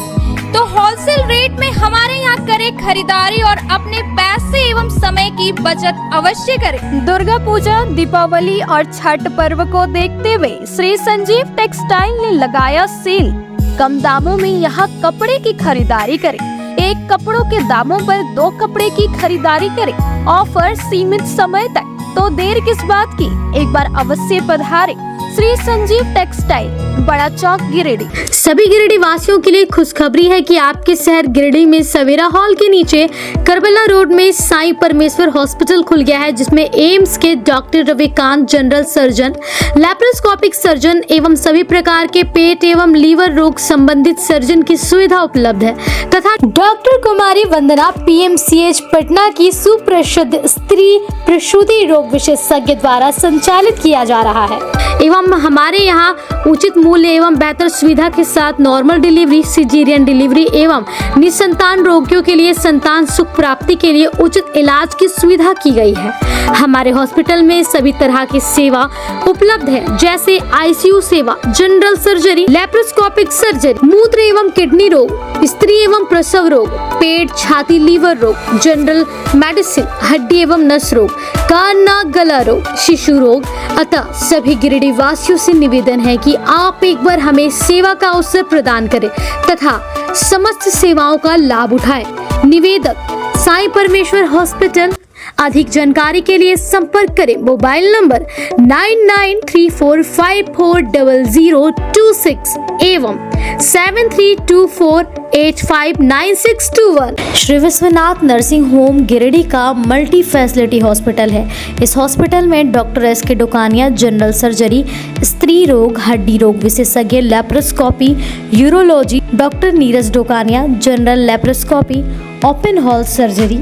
तो होलसेल रेट में हमारे यहाँ करें खरीदारी और अपने पैसे एवं समय की बचत अवश्य करें। दुर्गा पूजा, दीपावली और छठ पर्व को देखते हुए श्री संजीव टेक्सटाइल ने लगाया सेल। कम दामों में यहाँ कपड़े की खरीदारी करें। एक कपड़ों के दामों पर 2 कपड़े की खरीदारी करें। ऑफर सीमित समय तक, तो देर किस बात की, एक बार अवश्य पधारें। श्री संजीव टेक्सटाइल, बड़ा चौक, गिरिडीह। सभी गिरिडीह वासियों के लिए खुशखबरी है कि आपके शहर गिरिडीह में सवेरा हॉल के नीचे करबला रोड में साईं परमेश्वर हॉस्पिटल खुल गया है, जिसमें एम्स के doctor Ravikant, general surgeon, laparoscopic surgeon एवं सभी प्रकार के पेट एवं लीवर रोग संबंधित सर्जन की सुविधा उपलब्ध है तथा डॉक्टर कुमारी वंदना PMCH पटना की सुप्रसिद्ध स्त्री प्रसूति रोग विशेषज्ञ द्वारा संचालित किया जा रहा है। एवं हमारे यहाँ उचित मूल्य एवं बेहतर सुविधा के साथ नॉर्मल डिलीवरी, सिजेरियन डिलीवरी एवं निसंतान रोगियों के लिए संतान सुख प्राप्ति के लिए उचित इलाज की सुविधा की गई है। हमारे हॉस्पिटल में सभी तरह की सेवा उपलब्ध है, जैसे ICU सेवा, जनरल सर्जरी, लैप्रोस्कोपिक सर्जरी, मूत्र एवं किडनी रोग, स्त्री एवं प्रसव रोग, पेट, छाती, लीवर रोग, जनरल मेडिसिन, हड्डी एवं नस रोग, कान, नाक, गला रोग, शिशु रोग। अतः सभी गिरिडीह वासियों से निवेदन है कि आप एक बार हमें सेवा का अवसर प्रदान करें तथा समस्त सेवाओं का लाभ उठाएं। निवेदक साईं परमेश्वर हॉस्पिटल। अधिक जानकारी के लिए संपर्क करें मोबाइल नंबर 9934540026 एवं 7324859621। श्री विश्वनाथ नर्सिंग होम गिरिडीह का मल्टी फैसिलिटी हॉस्पिटल है। इस हॉस्पिटल में doctor SK Dokania, general surgery, स्त्री रोग, हड्डी रोग विशेषज्ञ, laparoscopy, urology, doctor Neeraj Dokania, general laparoscopy, open hall surgery.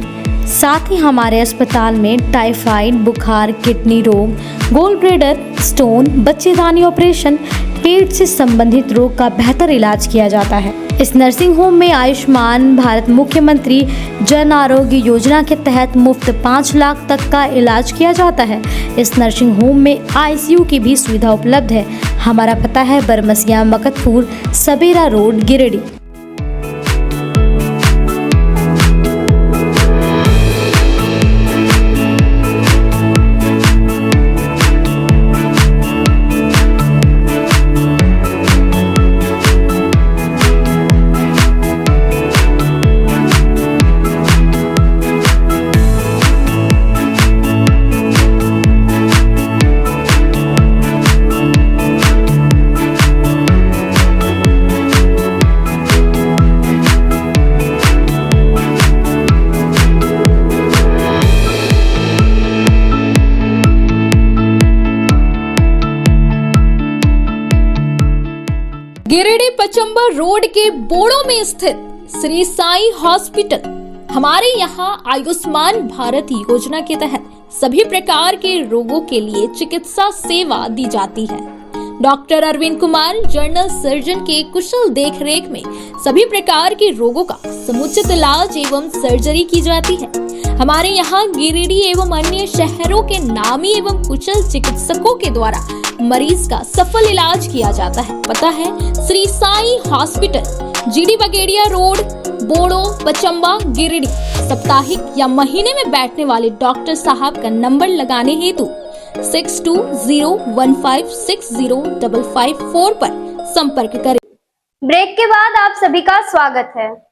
साथ ही हमारे अस्पताल में टाइफाइड, बुखार, किडनी रोग, गोल ब्लैडर, स्टोन, बच्चेदानी ऑपरेशन, पेट से संबंधित रोग का बेहतर इलाज किया जाता है। इस नर्सिंग होम में आयुष्मान भारत मुख्यमंत्री जन आरोग्य योजना के तहत मुफ्त 5 लाख तक का इलाज किया जाता है। इस नर्सिंग होम में ICU की भी सुविधा उपलब्ध है। हमारा पता है बरमसिया मकतपुर, सबेरा रोड, गिरिडीह। गिरिडीह पचंबर रोड के बोड़ो में स्थित श्री साई हॉस्पिटल। हमारे यहाँ आयुष्मान भारत योजना के तहत सभी प्रकार के रोगों के लिए चिकित्सा सेवा दी जाती है। Doctor Arvind Kumar general surgeon के कुशल देखरेख में सभी प्रकार के रोगों का समुचित इलाज एवं सर्जरी की जाती है। हमारे यहाँ गिरिडीह एवं अन्य शहरों के नामी एवं कुशल चिकित्सकों के द्वारा मरीज का सफल इलाज किया जाता है। पता है Shri Sai hospital, GD Bagedia road, Bodo, Pachamba, Giridih. साप्ताहिक या महीने में बैठने वाले डॉक्टर साहब का नंबर लगाने हेतु 6201560554 पर संपर्क करें। ब्रेक के बाद आप सभी का स्वागत है।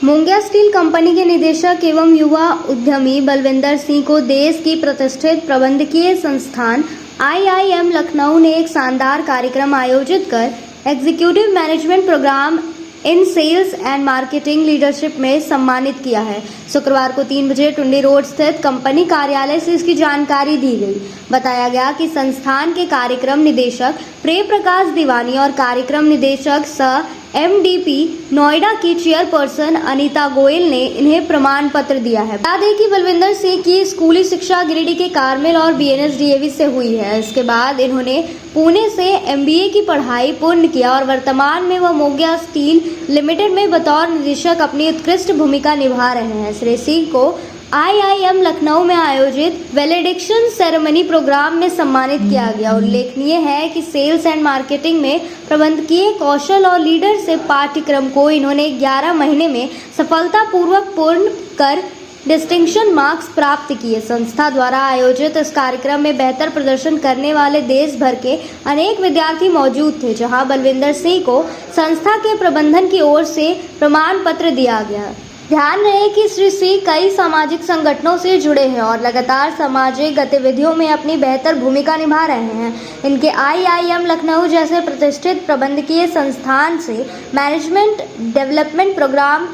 मोंगिया स्टील कंपनी के निदेशक एवं युवा उद्यमी बलविंदर सिंह को देश की प्रतिष्ठित प्रबंधकीय संस्थान IIM लखनऊ ने एक शानदार कार्यक्रम आयोजित कर executive management programme in sales and marketing leadership में सम्मानित किया है। शुक्रवार को 3 बजे टुंडी रोड स्थित कंपनी कार्यालय से इसकी जानकारी दी गई। बताया गया कि संस्थान के कार्यक्रम निदेशक प्रेम प्रकाश दीवानी और कार्यक्रम निदेशक सह MDP नोएडा की चेयरपर्सन अनीता गोयल ने इन्हें प्रमाण पत्र दिया है। बता दें कि बलविंदर सिंह की स्कूली शिक्षा गिरिडीह के कार्मेल और BNS DAV से हुई है। इसके बाद इन्होंने पुणे से MBA की पढ़ाई पूर्ण किया और वर्तमान में वह मोंगिया स्टील लिमिटेड में बतौर निदेशक अपनी उत्कृष्ट भूमिका निभा रहे हैं। श्री सिंह को IIM लखनऊ में आयोजित वैलिडेक्शन सेरेमनी प्रोग्राम में सम्मानित किया गया। उल्लेखनीय है कि सेल्स एंड मार्केटिंग में प्रबंधकीय कौशल और लीडरशिप पाठ्यक्रम को इन्होंने 11 महीने में सफलतापूर्वक पूर्ण कर डिस्टिंक्शन मार्क्स प्राप्त किए। संस्था द्वारा आयोजित इस कार्यक्रम में बेहतर प्रदर्शन करने वाले देश भर के अनेक विद्यार्थी मौजूद थे, जहां बलविंदर सिंह को संस्था के प्रबंधन की ओर से प्रमाण पत्र दिया गया। ध्यान रहे कि श्री सिंह कई सामाजिक संगठनों से जुड़े हैं और लगातार सामाजिक गतिविधियों में अपनी बेहतर भूमिका निभा रहे हैं। इनके IIM लखनऊ जैसे प्रतिष्ठित प्रबंधकीय संस्थान से मैनेजमेंट डेवलपमेंट प्रोग्राम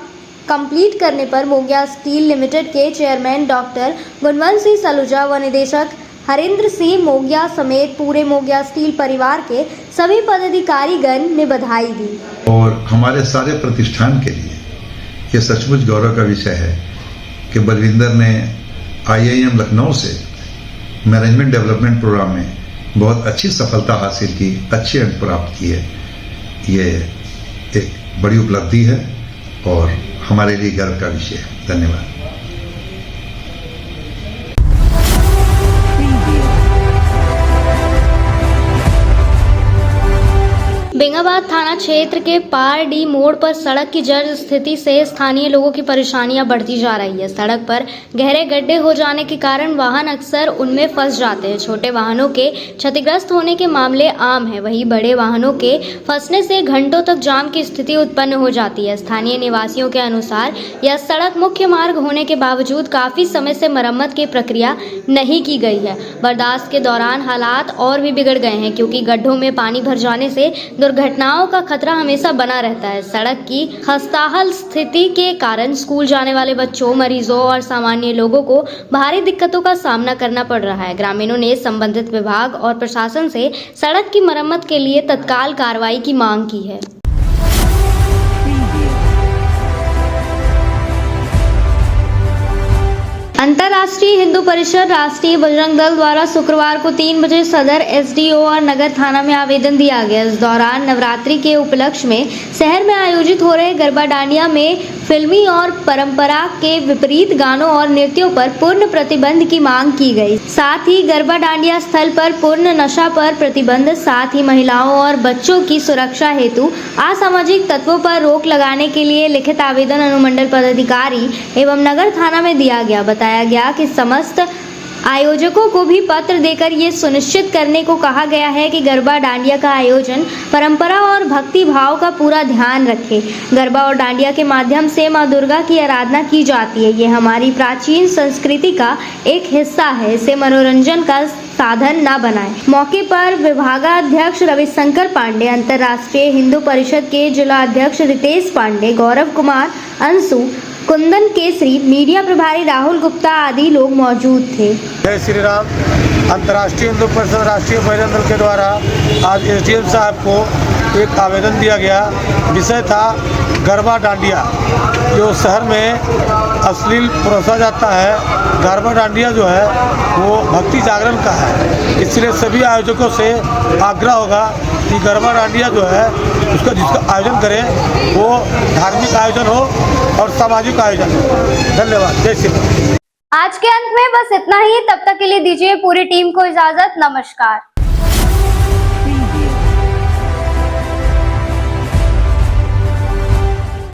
कंप्लीट करने पर मोंगिया स्टील लिमिटेड के चेयरमैन डॉक्टर गुणवंत सिंह सलूजा व निदेशक हरिंद्र सिंह मोंगिया समेत पूरे मोंगिया स्टील परिवार के सभी पदाधिकारीगण ने बधाई दी। और हमारे सारे प्रतिष्ठान के लिए ये सचमुच गौरव का विषय है कि बलविंदर ने IIM लखनऊ से मैनेजमेंट डेवलपमेंट प्रोग्राम में बहुत अच्छी सफलता हासिल की, अच्छे अंक प्राप्त किए। ये एक बड़ी उपलब्धि है और हमारे लिए गर्व का विषय है। धन्यवाद। बेंगाबाद थाना क्षेत्र के पारडी मोड़ पर सड़क की जर्जर स्थिति से स्थानीय लोगों की परेशानियां बढ़ती जा रही है। सड़क पर गहरे गड्ढे हो जाने के कारण वाहन अक्सर उनमें फंस जाते हैं। छोटे वाहनों के क्षतिग्रस्त होने के मामले आम हैं, वहीं बड़े वाहनों के फंसने से घंटों तक जाम की स्थिति उत्पन्न हो जाती है। स्थानीय निवासियों के अनुसार यह सड़क मुख्य मार्ग होने के बावजूद काफी समय से मरम्मत की प्रक्रिया नहीं की गई है। बर्दाश्त के दौरान हालात और भी बिगड़ गए हैं, क्योंकि गड्ढों में पानी भर जाने से दुर्घटनाओं का खतरा हमेशा बना रहता है। सड़क की खस्ताहाल स्थिति के कारण स्कूल जाने वाले बच्चों, मरीजों और सामान्य लोगों को भारी दिक्कतों का सामना करना पड़ रहा है। ग्रामीणों ने संबंधित विभाग और प्रशासन से सड़क की मरम्मत के लिए तत्काल कार्रवाई की मांग की है। अंतर्राष्ट्रीय हिंदू परिषद राष्ट्रीय बजरंग दल द्वारा शुक्रवार को 3 बजे सदर एसडीओ और नगर थाना में आवेदन दिया गया। इस दौरान नवरात्रि के उपलक्ष्य में शहर में आयोजित हो रहे गरबा डांडिया में फिल्मी और परंपरा के विपरीत गानों और नृत्यों पर पूर्ण प्रतिबंध की मांग की गई। साथ ही गरबा डांडिया स्थल पर पूर्ण नशा पर प्रतिबंध, साथ ही महिलाओं और बच्चों की सुरक्षा हेतु असामाजिक तत्वों पर रोक लगाने के लिए लिखित आवेदन अनुमंडल पदाधिकारी एवं नगर थाना में दिया गया। बताया गया कि समस्त आयोजकों को भी पत्र देकर ये सुनिश्चित करने को कहा गया है कि गरबा डांडिया का आयोजन परंपरा और भक्ति भाव का पूरा ध्यान रखे। गरबा और डांडिया के माध्यम से मां दुर्गा की आराधना की जाती है। ये हमारी प्राचीन संस्कृति का एक हिस्सा है, इसे मनोरंजन का साधन न बनाएं। मौके पर विभागाध्यक्ष रविशंकर पांडे, अंतर्राष्ट्रीय हिंदू परिषद के जिला अध्यक्ष रितेश पांडे, गौरव कुमार, अंशु, कुंदन केसरी, मीडिया प्रभारी राहुल गुप्ता आदि लोग मौजूद थे। जय श्री राम। अंतर्राष्ट्रीय हिंदू परिषद राष्ट्रीय बजरंग दल के द्वारा आज एसडीएम साहब को एक आवेदन दिया गया। विषय था गरबा डांडिया, जो शहर में अश्लील परोसा जाता है। गरबा डांडिया जो है वो भक्ति जागरण का है, इसलिए सभी आयोजकों से आग्रह होगा कि गरबा डांडिया जो है उसका जिसका आयोजन करें वो धार्मिक आयोजन हो और सामाजिक आयोजन हो। धन्यवाद। जय श्री राम। आज के अंत में बस इतना ही। तब तक के लिए दीजिए पूरी टीम को इजाजत। नमस्कार।